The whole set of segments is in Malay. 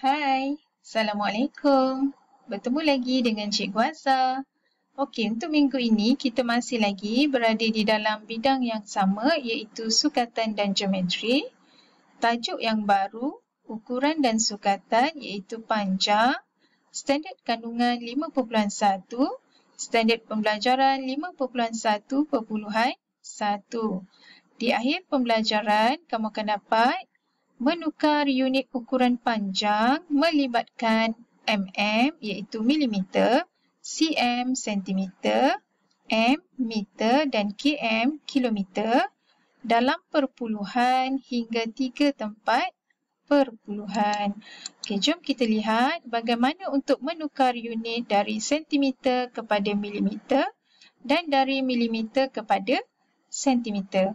Hai, Assalamualaikum. Bertemu lagi dengan Cikgu Azhar. Okey, untuk minggu ini kita masih lagi berada di dalam bidang yang sama iaitu sukatan dan geometri. Tajuk yang baru, ukuran dan sukatan iaitu panjang, standard kandungan 5.1, standard pembelajaran 5.1.1. Di akhir pembelajaran, kamu akan dapat menukar unit ukuran panjang melibatkan mm iaitu milimeter, cm sentimeter, m meter dan km kilometer dalam perpuluhan hingga 3 tempat perpuluhan. Okey, jom kita lihat bagaimana untuk menukar unit dari sentimeter kepada milimeter dan dari milimeter kepada sentimeter.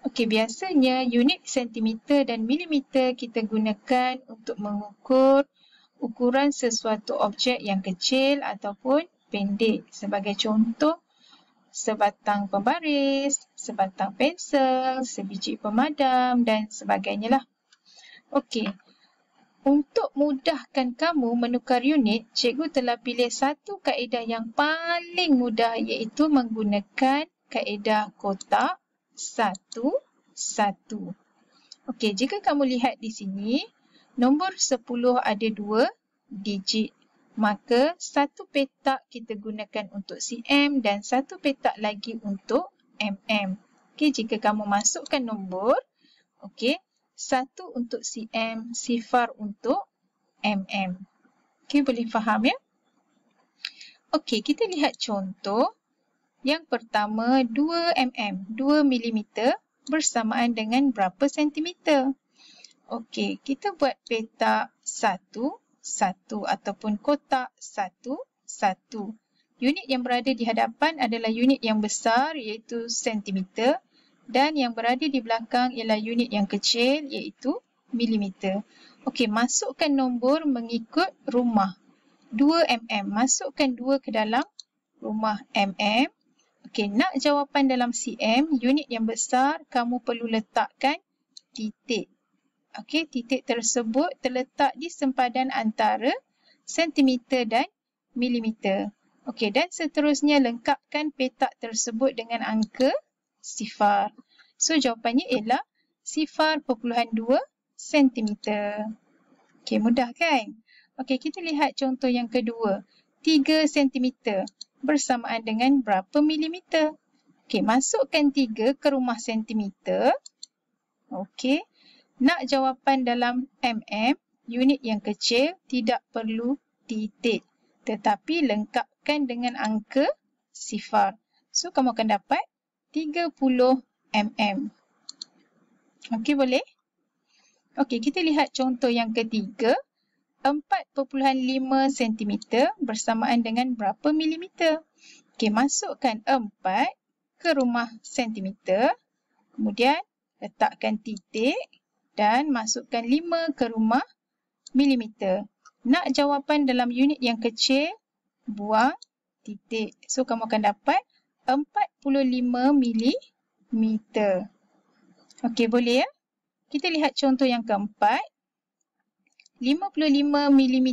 Okey, biasanya unit sentimeter dan milimeter kita gunakan untuk mengukur ukuran sesuatu objek yang kecil ataupun pendek. Sebagai contoh, sebatang pembaris, sebatang pensel, sebiji pemadam dan sebagainya lah. Okey, untuk mudahkan kamu menukar unit, cikgu telah pilih satu kaedah yang paling mudah iaitu menggunakan kaedah kotak 1, 1. Okey, jika kamu lihat di sini, nombor 10 ada 2 digit. Maka satu petak kita gunakan untuk cm dan satu petak lagi untuk mm. Okey, jika kamu masukkan nombor, okey, 1 untuk cm, 0 untuk mm. Okey, boleh faham ya? Okey, kita lihat contoh. Yang pertama, 2 mm, 2 mm bersamaan dengan berapa sentimeter? Okey, kita buat petak 1, 1 ataupun kotak 1, 1. Unit yang berada di hadapan adalah unit yang besar iaitu sentimeter dan yang berada di belakang ialah unit yang kecil iaitu milimeter. Okey, masukkan nombor mengikut rumah. 2 mm, masukkan 2 ke dalam rumah mm. Okey, nak jawapan dalam cm, unit yang besar, kamu perlu letakkan titik. Okey, titik tersebut terletak di sempadan antara sentimeter dan milimeter. Okey, dan seterusnya lengkapkan petak tersebut dengan angka 0. So, jawapannya ialah 0.2 sentimeter. Okey, mudah kan? Okey, kita lihat contoh yang kedua. 3 sentimeter bersamaan dengan berapa milimeter? Okey, masukkan 3 ke rumah sentimeter. Okey, nak jawapan dalam mm, unit yang kecil tidak perlu titik. Tetapi lengkapkan dengan angka 0. So, kamu akan dapat 30 mm. Okey, boleh? Okey, kita lihat contoh yang ketiga. 4.5 cm bersamaan dengan berapa milimeter? Okey, masukkan 4 ke rumah sentimeter. Kemudian letakkan titik dan masukkan 5 ke rumah milimeter. Nak jawapan dalam unit yang kecil, buang titik. So, kamu akan dapat 45 milimeter. Okey, boleh ya? Kita lihat contoh yang keempat. 55 mm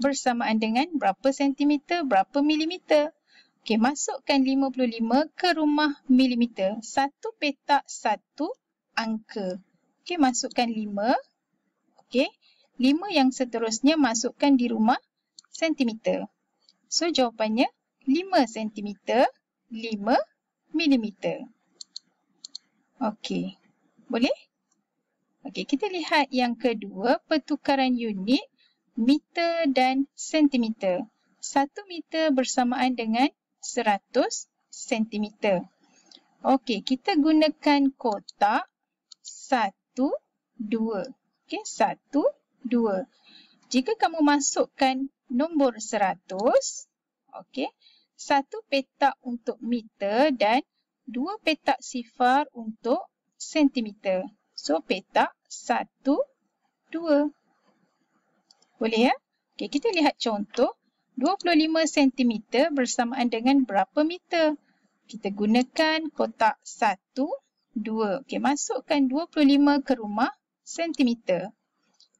bersamaan dengan berapa sentimeter, berapa milimeter? Okey, masukkan 55 ke rumah milimeter. Satu petak, satu angka. Okey, masukkan 5. Okey, 5 yang seterusnya masukkan di rumah sentimeter. So, jawapannya 5 sentimeter, 5 milimeter. Okey, boleh? Okey, kita lihat yang kedua, pertukaran unit meter dan sentimeter. 1 meter bersamaan dengan 100 sentimeter. Okey, kita gunakan kotak 1, 2. Okey, 1, 2. Jika kamu masukkan nombor 100, okey, 1 petak untuk meter dan 2 petak 0 untuk sentimeter. So, petak 1, 2. Boleh ya? Okey, kita lihat contoh. 25 cm bersamaan dengan berapa meter? Kita gunakan kotak 1, 2. Okey, masukkan 25 ke rumah sentimeter.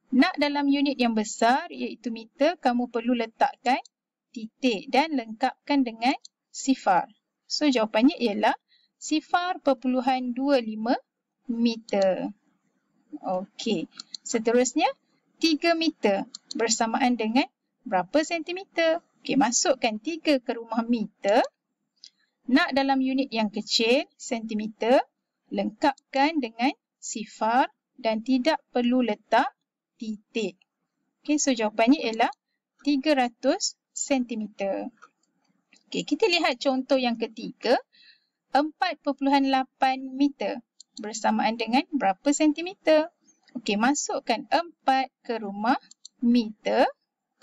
Nak dalam unit yang besar iaitu meter, kamu perlu letakkan titik dan lengkapkan dengan sifar. So jawapannya ialah 0.25 meter. Okey. Seterusnya 3 meter bersamaan dengan berapa sentimeter? Okey, masukkan 3 ke rumah meter. Nak dalam unit yang kecil, sentimeter, lengkapkan dengan sifar dan tidak perlu letak titik. Okey, so jawapannya ialah 300 sentimeter. Okey, kita lihat contoh yang ketiga, 4.8 meter bersamaan dengan berapa sentimeter? Okey, masukkan 4 ke rumah meter.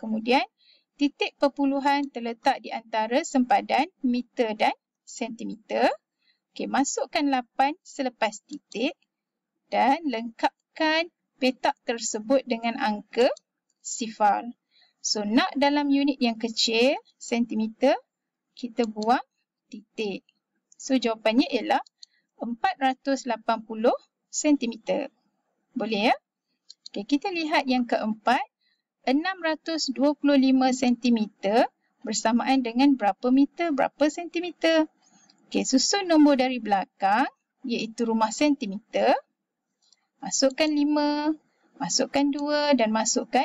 Kemudian, titik perpuluhan terletak di antara sempadan meter dan sentimeter. Okey, masukkan 8 selepas titik dan lengkapkan petak tersebut dengan angka sifar. So, nak dalam unit yang kecil, sentimeter, kita buang titik. So, jawapannya ialah 480 sentimeter. Boleh ya? Okey, kita lihat yang keempat. 625 sentimeter bersamaan dengan berapa meter, berapa sentimeter? Okey, susun nombor dari belakang, iaitu rumah sentimeter. Masukkan 5, masukkan 2 dan masukkan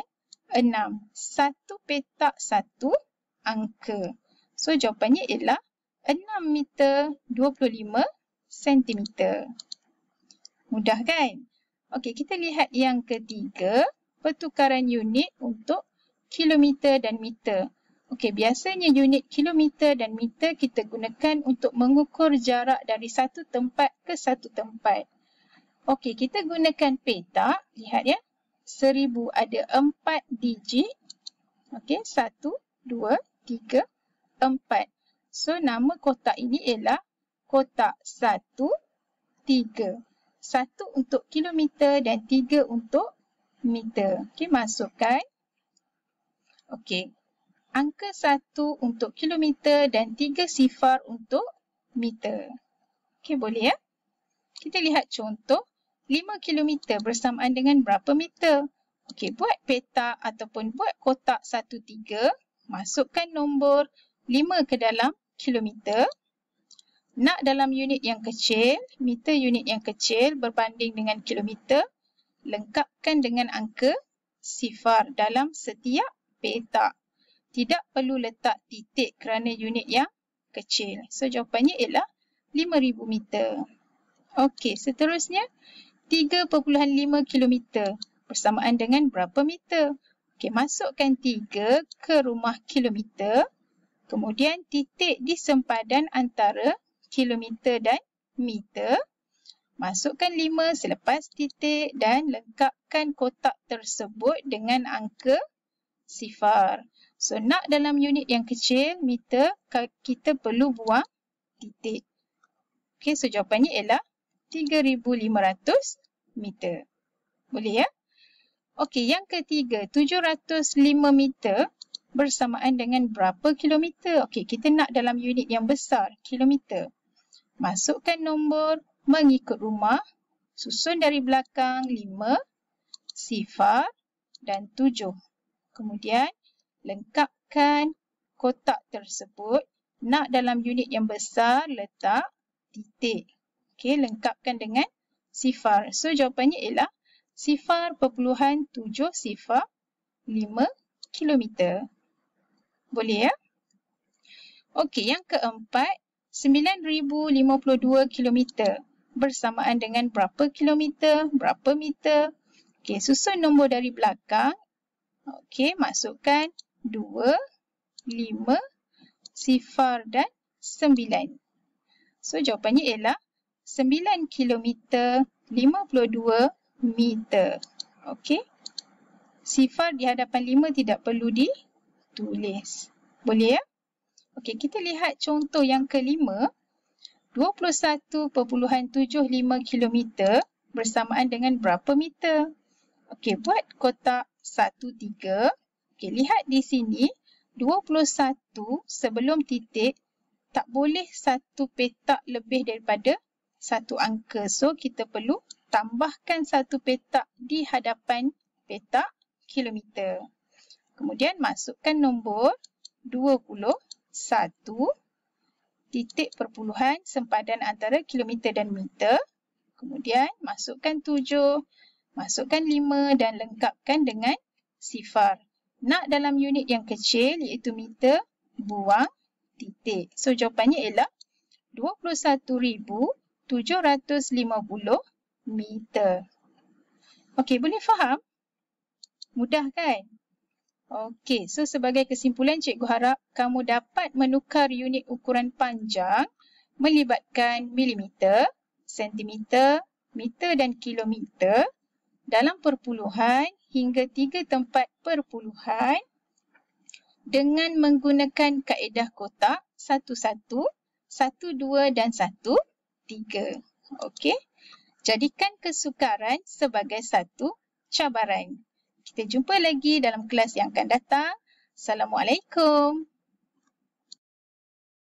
6. Satu petak, satu angka. So, jawapannya ialah 6 meter 25 sentimeter. Mudah kan? Okey, kita lihat yang ketiga. Pertukaran unit untuk kilometer dan meter. Okey, biasanya unit kilometer dan meter kita gunakan untuk mengukur jarak dari satu tempat ke satu tempat. Okey, kita gunakan petak. Lihat ya. 1000 ada 4 digit. Okey, 1, 2, 3, 4. So, nama kotak ini ialah kotak 1, 3. 1 untuk kilometer dan 3 untuk meter. Okey, masukkan. Okey. Angka 1 untuk kilometer dan 3 sifar untuk meter. Okey, boleh ya? Kita lihat contoh. 5 kilometer bersamaan dengan berapa meter? Okey, buat petak ataupun buat kotak 1, 3. Masukkan nombor 5 ke dalam kilometer. Nak dalam unit yang kecil, meter unit yang kecil berbanding dengan kilometer. Lengkapkan dengan angka sifar dalam setiap petak. Tidak perlu letak titik kerana unit yang kecil. So, jawapannya ialah 5,000 meter. Okey, seterusnya 3.5 kilometer bersamaan dengan berapa meter? Okey, masukkan 3 ke rumah kilometer. Kemudian titik di sempadan antara kilometer dan meter. Masukkan 5 selepas titik dan lengkapkan kotak tersebut dengan angka sifar. So, nak dalam unit yang kecil, meter, kita perlu buang titik. Okey, so jawapannya ialah 3,500 meter. Boleh ya? Okey, yang ketiga, 705 meter bersamaan dengan berapa kilometer? Okey, kita nak dalam unit yang besar, kilometer. Masukkan nombor mengikut rumah, susun dari belakang 5, sifar dan 7. Kemudian, lengkapkan kotak tersebut. Nak dalam unit yang besar, letak titik. Okey, lengkapkan dengan sifar. So, jawapannya ialah 0.705 kilometer. Boleh ya? Okey, yang keempat, 9,052 kilometer. Bersamaan dengan berapa kilometer, berapa meter. Okey, susun nombor dari belakang. Okey, masukkan 2, 5, sifar dan 9. So, jawapannya ialah 9 kilometer 52 meter. Okey. Sifar di hadapan 5 tidak perlu ditulis. Boleh ya? Okey, kita lihat contoh yang kelima. 21.75 kilometer bersamaan dengan berapa meter? Okey, buat kotak 1, 3. Okey, lihat di sini. 21 sebelum titik tak boleh satu petak lebih daripada satu angka. So, kita perlu tambahkan satu petak di hadapan petak kilometer. Kemudian masukkan nombor 21 titik perpuluhan sempadan antara kilometer dan meter. Kemudian masukkan 7, masukkan 5 dan lengkapkan dengan sifar. Nak dalam unit yang kecil iaitu meter, buang titik. So jawapannya ialah 21,750 meter. Okey, boleh faham? Mudah kan? Okey, so sebagai kesimpulan cikgu harap kamu dapat menukar unit ukuran panjang melibatkan milimeter, sentimeter, meter dan kilometer dalam perpuluhan hingga 3 tempat perpuluhan dengan menggunakan kaedah kotak 1-1, 1-2 dan 1-3. Okey. Jadikan kesukaran sebagai satu cabaran. Kita jumpa lagi dalam kelas yang akan datang. Assalamualaikum.